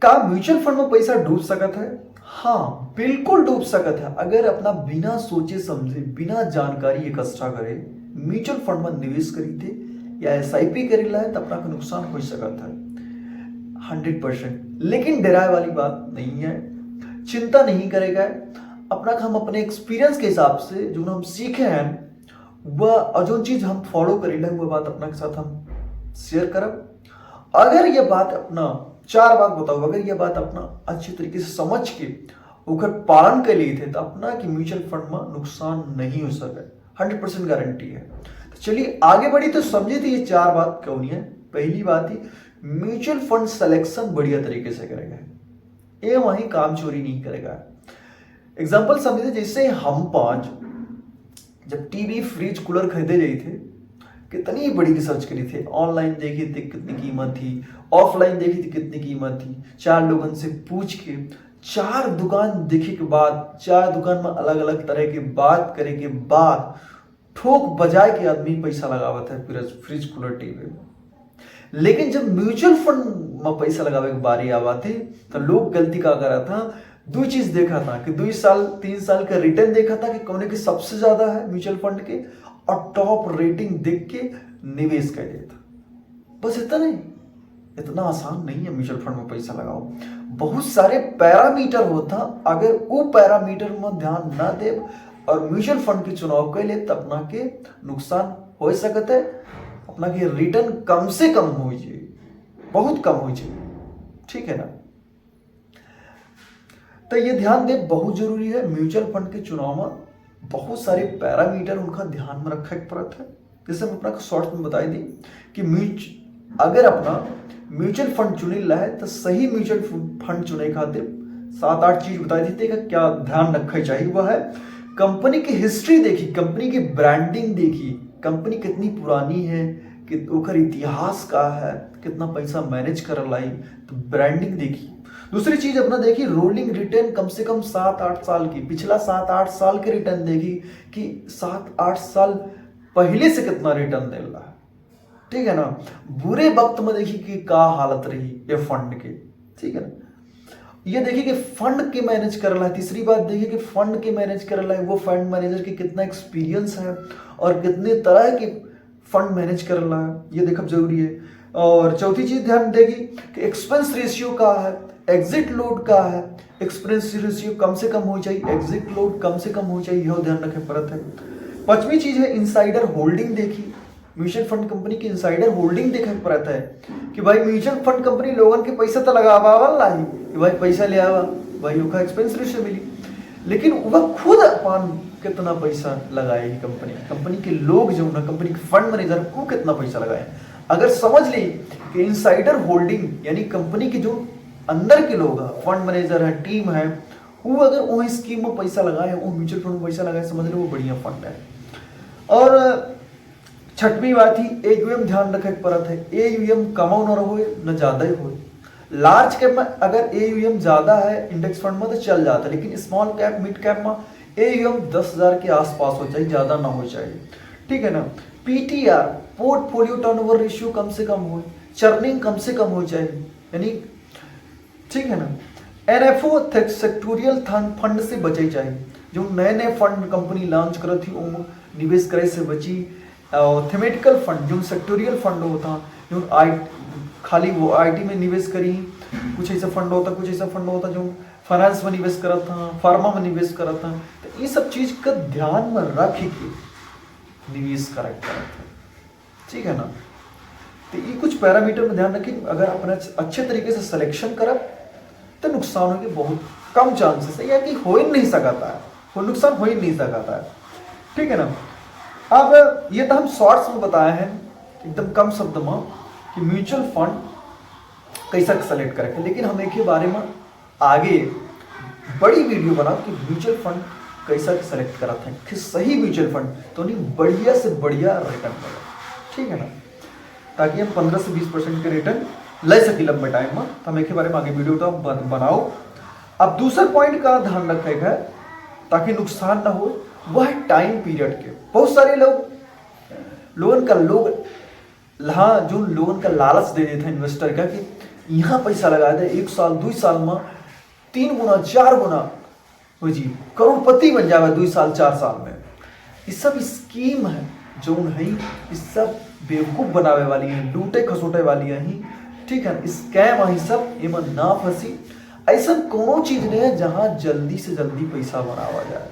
का mutual fund में पैसा डूब सकता है? हाँ, बिल्कुल डूब सकता है। अगर अपना बिना सोचे समझे, बिना जानकारी इकट्ठा करे म्यूचुअल फंड में निवेश करी थे या एसआईपी करेला है तो अपना को नुकसान हो सकता है 100%। लेकिन डराए वाली बात नहीं है, चिंता नहीं करेगा। अपना हम अपने एक्सपीरियंस के हिसाब से जो हम सीखे हैं वह और जो चीज हम फॉलो करेला है वह बात अपना के साथ हम शेयर करब। अगर यह बात अपना 4 बात बताओ, अगर यह बात अपना अच्छी तरीके से समझ के ओकर पालन कर लिए थे तो अपना कि म्यूचुअल फंड में नुकसान नहीं हो सके, 100% गारंटी है। तो चलिए आगे बढ़ी तो समझे थे ये 4 बात क्यों नहीं है। पहली बात ही, म्यूचुअल फंड सिलेक्शन बढ़िया तरीके से करेगा, ये वहीं काम चोरी नहीं करेगा। एग्जाम्पल समझे, जैसे हम 5 जब टीवी फ्रिज कूलर खरीदे गए थे, कितनी बड़ी रिसर्च करी थी, ऑनलाइन देखी थी कितनी कीमत थी, ऑफलाइन देखी थी कितनी कीमत थी, 4 लोगों से पूछ के 4 दुकान देखे के बाद 4 दुकान में अलग अलग तरह की बात करे के बाद ठोक बजाए के आदमी पैसा लगावत है फ्रिज कूलर टीवी में। लेकिन जब म्यूचुअल फंड में पैसा लगावे के बारी आवा थी तो लोग गलती का करा था, 2 चीज देखा था कि 2 साल 3 साल का रिटर्न देखा था कि कौन के सबसे ज्यादा है म्यूचुअल फंड के, और टॉप रेटिंग देख के निवेश कर देता। बस इतना नहीं, इतना आसान नहीं है म्यूचुअल फंड में पैसा लगाओ। बहुत सारे पैरामीटर होता, अगर वो पैरामीटर में ध्यान ना दे और म्यूचुअल फंड की चुनाव कर ले तब अपना के नुकसान हो सकता है, अपना के रिटर्न कम से कम हो जाए, बहुत कम हो जाए, ठीक है ना। तो ये ध्यान दे बहुत जरूरी है। म्यूचुअल फंड के चुनाव में बहुत सारे पैरामीटर उनका ध्यान में रखा पड़ता है। जैसे हम अपना शॉर्ट में बताई दी कि अगर अपना म्यूचुअल फंड चुने है तो सही म्यूचुअल फंड चुने खातिर 7-8 चीज बताई दी का क्या ध्यान रखा चाहिए। वह है कंपनी की हिस्ट्री देखी, कंपनी की ब्रांडिंग देखी, कंपनी कितनी पुरानी है, कि ओकर इतिहास का है, कितना पैसा मैनेज कर लाई, तो ब्रांडिंग देखी। दूसरी चीज अपना देखी रोलिंग रिटर्न, कम से कम 7-8 साल की, पिछला 7-8 साल के रिटर्न देखी कि 7-8 साल पहले से कितना रिटर्न दे रहा है, ठीक है ना। बुरे वक्त में देखी कि क्या हालत रही ये फंड के, ठीक है ना। ये देखिए कि फंड के मैनेज कर रहा है। तीसरी बात देखिए कि फंड के मैनेज कर रहा है वो फंड मैनेजर की कितना एक्सपीरियंस है और कितने तरह के फंड मैनेज कर रहा है, ये देखना जरूरी है। और चौथी चीज ध्यान देगी कि एक्सपेंस रेशियो का है, एग्जिट लोड का है, एक्सपेंस रेशियो कम से कम हो चाहिए, एग्जिट लोड कम से कम हो चाहिए, यह ध्यान रखे पड़ता है। 5वीं चीज है इनसाइडर होल्डिंग देखी, म्यूचुअल फंड कंपनी की इनसाइडर होल्डिंग देखा पड़ता है कि भाई म्यूचुअल फंड कंपनी लोगन के पैसा तो लगावा ही कि भाई पैसा ले आवा, भाई उसका एक्सपेंस रेशियो मिली, लेकिन वह खुद अपन कितना पैसा लगाए कंपनी के लोग जो ना, कंपनी के फंड मैनेजर वो कितना पैसा लगाए। अगर समझ ली कि इनसाइडर होल्डिंग यानी कंपनी के जो अंदर के लोग हैं, फंड मैनेजर है, टीम है, वो अगर वो स्कीम में पैसा लगाए, वो म्यूचुअल फंड में पैसा लगाए, समझ लो वो बढ़िया फंड है। और 6वीं बात ही एयूएम ध्यान रखे पड़त है, एयूएम कमाओ न रहो न ज्यादा ही हो। लार्ज कैप में अगर एयूएम ज्यादा है इंडेक्स फंड में तो चल जाता है, लेकिन स्मॉल कैप मिड कैप में एयूएम 10,000 के आसपास हो चाहिए, ज्यादा ना हो चाहिए, ठीक है ना। पीटीआर पोर्टफोलियो टर्नओवर रेशियो कम से कम हो, चर्निंग कम से कम हो चाहिए, यानी ठीक है ना। एनएफओ सेक्टोरियल फंड से बचे चाहिए, जो नए नए फंड कंपनी लॉन्च कर थी वो निवेश करे से बची। और थीमेटिकल फंड जो सेक्टोरियल फंड होता, जो खाली वो आईटी में निवेश करी, कुछ ऐसा फंड होता, कुछ ऐसा फंड होता जो फाइनेंस में निवेश करा था, फार्मा में निवेश करा था। तो ये सब चीज का ध्यान में रख के निवेश करा था, ठीक है ना। तो ये कुछ पैरामीटर में ध्यान रखें। अगर अपना अच्छे तरीके से सिलेक्शन करा तो नुकसान के बहुत कम चांसेस है, या कि हो ही नहीं सकता है, वो नुकसान हो ही नहीं सकता है, ठीक है ना। अब ये तो हम शॉर्ट्स में बताए हैं एकदम कम शब्द में कि म्यूचुअल फंड कैसा सेलेक्ट करें, लेकिन हम एक ही बारे में आगे बड़ी वीडियो बना कि म्यूचुअल फंड कैसा सेलेक्ट करा था कि सही म्यूचुअल फंड तो नहीं बढ़िया से बढ़िया रिटर्न मिले, ठीक है ना, ताकि हम 15 से 20% के रिटर्न ले सके लंबे टाइम में। तो हम एक ही बारे में आगे वीडियो तो बनाओ। अब दूसरा पॉइंट का ध्यान रखेगा ताकि नुकसान ना हो, वह है टाइम पीरियड के। बहुत सारे लोगों का लालच दे देता है इन्वेस्टर का कि यहाँ पैसा लगा दे 1 साल 2 साल में 3 गुना 4 गुना हो जी करोड़पति बन जावे 2 साल 4 साल में। ये सब स्कीम है जो है, इस सब बेवकूफ बनावे वाली है, लूटे खसोटे वाली है, ठीक है। स्कैम है सब, एमन ना फंसी। ऐसा कोनो चीज नहीं है जहां जल्दी से जल्दी पैसा बनावा जाए।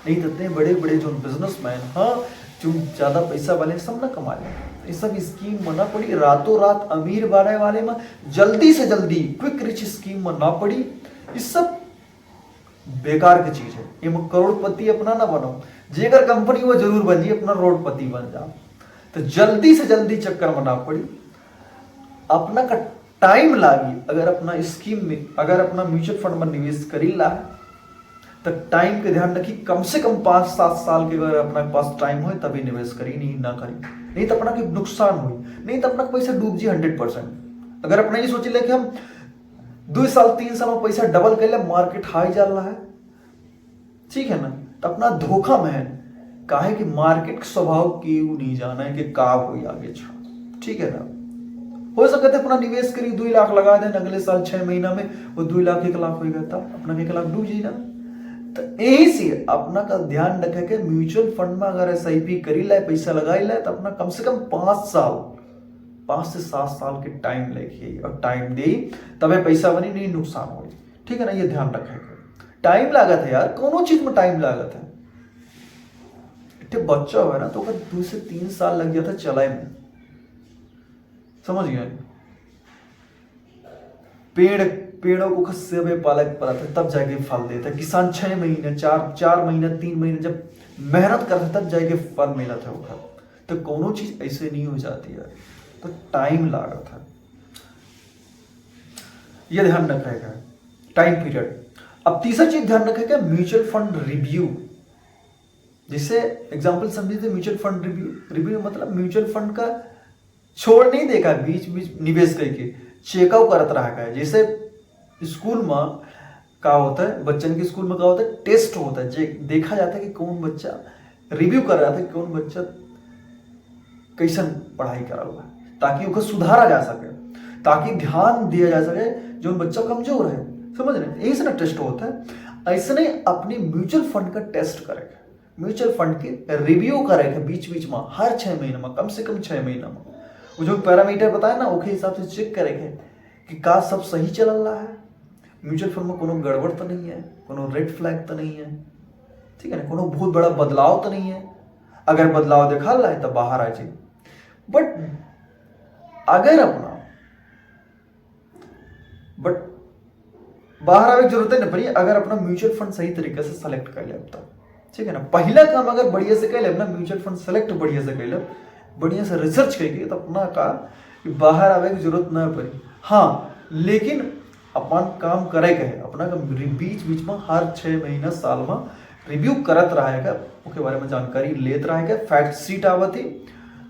नहीं तो इतने बड़े बड़े जो बिजनेसमैन हाँ जो ज्यादा पैसा वाले सब ना कमा ले, ये सब स्कीम मना पड़ी। रातों रात अमीर बनने वाले में जल्दी से जल्दी क्विक रिच स्कीम मना पड़ी। ये सब बेकार की चीज है। ये करोड़पति अपना ना बनो, जेकर कंपनी वो जरूर बन जी, अपना रोडपति बन जाओ। तो जल्दी से जल्दी चक्कर मना पड़ी, अपना का टाइम लागी। अगर अपना स्कीम में, अगर अपना म्यूचुअल फंड में निवेश करी ला है तो टाइम के ध्यान रखी, कम से कम 5-7 साल के अगर अपना पास टाइम हो तभी निवेश करी, नहीं ना करी, नहीं तो अपना के नुकसान हुई, नहीं तो अपना पैसा डूब जी 100%। अगर अपना ये सोच ले कि हम 2 साल 3 साल में पैसा डबल कर ले, मार्केट हाई जा रहा है, ठीक है ना, तो अपना धोखा में है। काहे कि मार्केट का स्वभाव क्यों नहीं जाना है कि का कोई आगे छा, ठीक है ना। हो सकता है अपना निवेश करी 2 लाख लगा दें, अगले साल 6 महीना में वो 2 लाख 1 लाख हो गया था, अपना 1 लाख डूब जाए ना। तो यही से अपना का ध्यान रखे कि म्यूचुअल फंड में अगर SIP करी लाए, पैसा लगाई लाए, तो अपना कम से कम 5 साल 5 से 7 साल के टाइम लेके और टाइम दे तबे पैसा बनी, नहीं नुकसान हो, ठीक है ना। ये ध्यान रखेगा, टाइम लागत है यार, कोनो चीज में टाइम लागत है। इतने बच्चा हुआ ना तो 2 से 3 साल लग गया था चलाए में, समझ गए। पेड़ों को खस्से में पालक पड़ा था तब जाके फल देता। किसान 6 महीने 4 महीने 3 महीने जब मेहनत करता तब जाके फल मिला था वो। तो कोनो चीज ऐसे नहीं हो जाती है, तो टाइम लागत है, ये ध्यान रखेगा, टाइम पीरियड। अब तीसरा चीज ध्यान रखेगा म्यूचुअल फंड रिव्यू। जैसे एग्जांपल समझिए, म्यूचुअल फंड रिव्यू मतलब म्यूचुअल फंड का छोड़ नहीं देगा, बीच बीच निवेश करके चेकआउट करता रहा है। जैसे स्कूल में क्या होता है, बच्चन के स्कूल में क्या होता है, टेस्ट होता है, देखा जाता है कि कौन बच्चा रिव्यू कर रहा था, कौन बच्चा कैसन पढ़ाई कर रहा है, ताकि उसको सुधारा जा सके, ताकि ध्यान दिया जा सके जो बच्चा कमजोर है, समझ रहे हैं। यही से ना टेस्ट होता है। ऐसे नहीं अपनी म्यूचुअल फंड का टेस्ट करेगा, म्यूचुअल फंड के रिव्यू करेगा बीच बीच में, हर 6 महीने में, कम से कम 6 महीने में। वो जो पैरामीटर बताया ना उसके हिसाब से चेक करेंगे कि का सब सही चल रहा है, म्यूचुअल फंड में कोनो गड़बड़ तो नहीं है, कोनो रेड फ्लैग तो नहीं है, ठीक है ना, कोनो बहुत बड़ा बदलाव तो नहीं है। अगर बदलाव देखा ला है तो बाहर आ जाए। बट बाहर आने की जरूरत नहीं पड़ी अगर अपना म्यूचुअल फंड सही तरीके से सेलेक्ट कर ले, तब ठीक है ना। पहला काम अगर बढ़िया से कर ले, अपना म्यूचुअल फंड सेलेक्ट बढ़िया से कर ले, बढ़िया से रिसर्च करके, तो अपना का बाहर आवे की जरूरत ना पड़ी। हाँ, लेकिन अपन काम करे के है, अपना बीच बीच में हर 6 महीना साल में रिव्यू करत रहेगा, उसके बारे में जानकारी लेते रहेगा। फैक्ट शीट आवत ही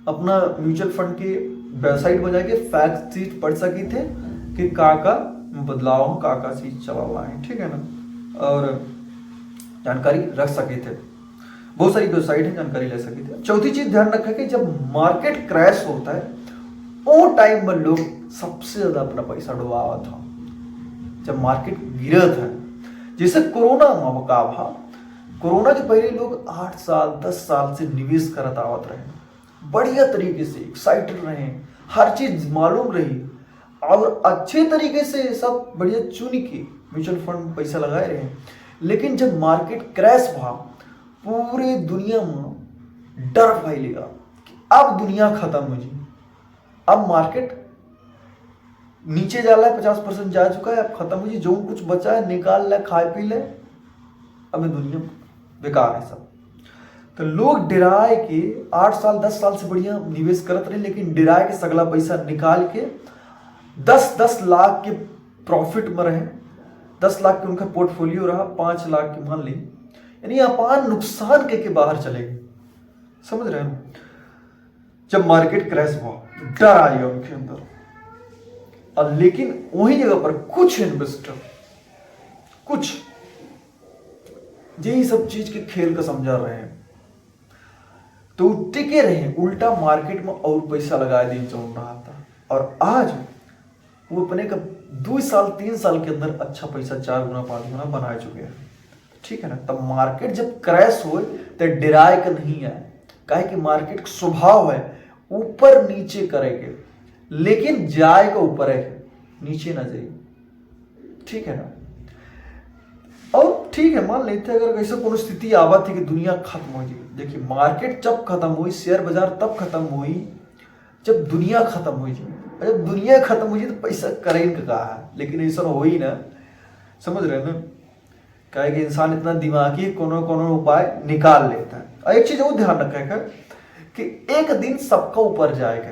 अपना म्यूचुअल फंड के वेबसाइट में जाके फैक्ट शीट पढ़ सकी थे कि का बदलाव का चीज चला हुआ है, ठीक है ना, और जानकारी रख सके थे। बहुत सारी वेबसाइट है, जानकारी ले सके थे। चौथी चीज ध्यान रखा कि जब मार्केट क्रैश होता है वो टाइम में लोग सबसे ज्यादा अपना पैसा डुबावा था, जब मार्केट गिरत है। जैसे कोरोना मौका था, कोरोना के पहले लोग 8 साल 10 साल से निवेश करत आवत रहे, बढ़िया तरीके से एक्साइटेड रहे, हर चीज मालूम रही और अच्छे तरीके से सब बढ़िया चुन के म्यूचुअल फंड में पैसा लगाए रहे। लेकिन जब मार्केट क्रैश हुआ, पूरे दुनिया में डर फैलेगा कि अब दुनिया खत्म हो जी, अब मार्केट नीचे जा रहा है, 50% जा चुका है, अब खत्म हो जी, जो कुछ बचा है निकाल ले, खाए पी ले, अब दुनिया बेकार है सब। तो लोग डराए के 8 साल 10 साल से बढ़िया निवेश करते रहे, लेकिन डराए के सगला पैसा निकाल के 10-10 लाख के प्रॉफिट में रहे। 10 लाख के उनका पोर्टफोलियो रहा, 5 लाख के मान ली, यानी अपान नुकसान के बाहर चले गए, समझ रहे हैं। जब मार्केट क्रैश हुआ डर आ गया उनके अंदर, और लेकिन वही जगह पर कुछ इन्वेस्टर कुछ यही सब चीज के खेल का समझा रहे हैं, तो टिके रहे, उल्टा मार्केट में और पैसा लगा दी चल रहा था। और आज वो अपने का 2 साल 3 साल के अंदर अच्छा पैसा 4 गुना 5 गुना बना चुके हैं। ठीक है ना। तब मार्केट जब क्रैश हो तो डराए का नहीं है, काहे कि मार्केट का स्वभाव है ऊपर नीचे करेंगे, लेकिन जाएगा ऊपर है, नीचे ना जाए। ठीक है ना। और ठीक है, मान लेते अगर ऐसा कोनो स्थिति आवत है कि दुनिया खत्म हो जाए। देखिए मार्केट जब खत्म हुई, शेयर बाजार तब खत्म हुई जब दुनिया खत्म हो जाए। जब दुनिया खत्म हो जाए तो पैसा करेंगे कहा है, लेकिन ऐसा हो ही ना, समझ रहे हैं ना। क्या है कि इंसान इतना दिमागी कोनो कोनो उपाय निकाल लेता है। और एक चीज वो ध्यान रखेगा कि एक दिन सबका ऊपर जाएगा।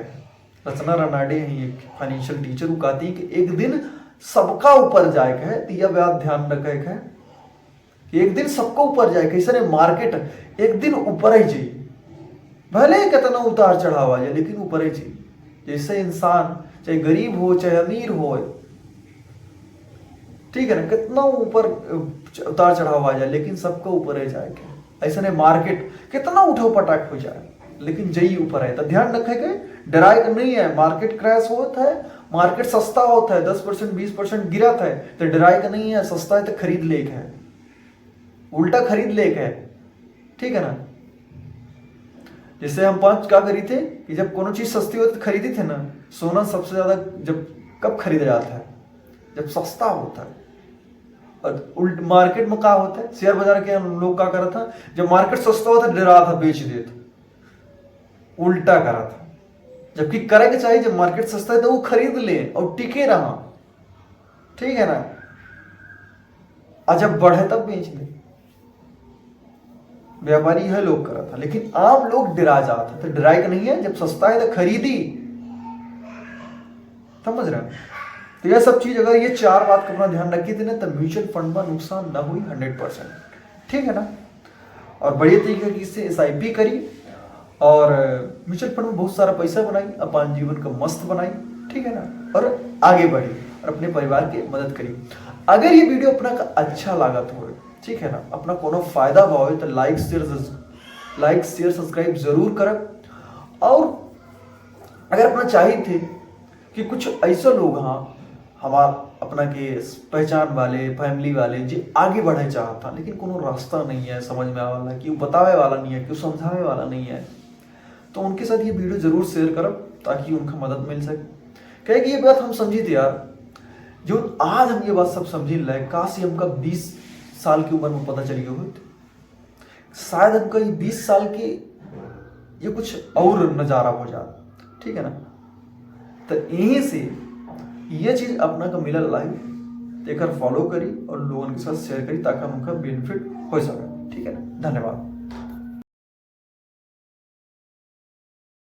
रचना रनाडे हैं एक फाइनेंशियल टीचर, वो कहती है कि एक दिन सबका ऊपर जाएगा है। तो यह बात ध्यान रखेगा कि एक दिन सबका ऊपर जाएगा। ऐसा नहीं, मार्केट एक दिन ऊपर ही चाहिए, भले ही कितना उतार चढ़ाव आ जाए लेकिन ऊपर ही चाहिए। जैसे इंसान चाहे गरीब हो चाहे अमीर हो, ठीक है ना, कितना ऊपर उतार चढ़ाव आ जाए लेकिन सबका ऊपर ही जाएगा। ऐसा नहीं, मार्केट कितना उठो पटाख हो जाए लेकिन जई ऊपर है। तो ध्यान रखेगा, डराए नहीं है। मार्केट क्रैश होता है, मार्केट सस्ता होता है, 10% 20% गिरता है तो डराए का नहीं है। सस्ता है तो खरीद ले है, उल्टा खरीद ले है। ठीक है ना। जैसे हम 5 क्या करी थे कि जब कोनो चीज सस्ती होती तो खरीदी थे ना। सोना सबसे ज्यादा जब कब खरीदा जाता है, जब सस्ता होता है। और उल्ट मार्केट में क्या होता है, शेयर बाजार के लोग क्या करा था, जब मार्केट सस्ता होता डरा था, बेच देता, उल्टा करा था। जबकि करे के चाहिए जब मार्केट सस्ता है तो वो खरीद ले और टिके रहा। ठीक है ना। और जब बढ़े तब बेच दे। व्यापारी है लोग करा था, लेकिन आम लोग डरा जाता। तो डराए का नहीं है, जब सस्ता है तो खरीदी। समझ रहे हैं। तो यह सब चीज अगर ये 4 बात का अपना ध्यान रखी थी ना, तो म्यूचुअल फंड में नुकसान ना हुई 100%। ठीक है ना। और बढ़िया तरीके की इससे SIP करी और म्यूचुअल फंड में बहुत सारा पैसा बनाई, अपन जीवन का मस्त बनाई। ठीक है ना। और आगे बढ़ी और अपने परिवार की मदद करी। अगर ये वीडियो अपना का अच्छा लागत हो, ठीक है ना, अपना कोनो फायदा हुआ हो तो लाइक शेयर सब्सक्राइब जरूर करब। और अगर अपना चाहिए थे कि कुछ ऐसे लोग हाँ हमार अपना के पहचान वाले फैमिली वाले जो आगे बढ़े चाहता, लेकिन कोनो रास्ता नहीं है समझ में आने वाला, क्यों बतावे वाला नहीं है, क्यों समझावे वाला नहीं है, तो उनके साथ ये वीडियो जरूर शेयर करब ताकि उनका मदद मिल सके। क्या कि ये बात हम समझी थे यार, जो आज हम ये बात सब समझी लाए, काश हमका 20 साल की उम्र में पता चली गई, शायद हमका ये 20 साल की ये कुछ और नजारा हो जाता। ठीक है ना। तो यहीं से ये चीज अपना का मिलल लाइव एक फॉलो करी और लोगों के साथ शेयर करी ताकि उनका बेनिफिट हो सके। ठीक है ना। धन्यवाद।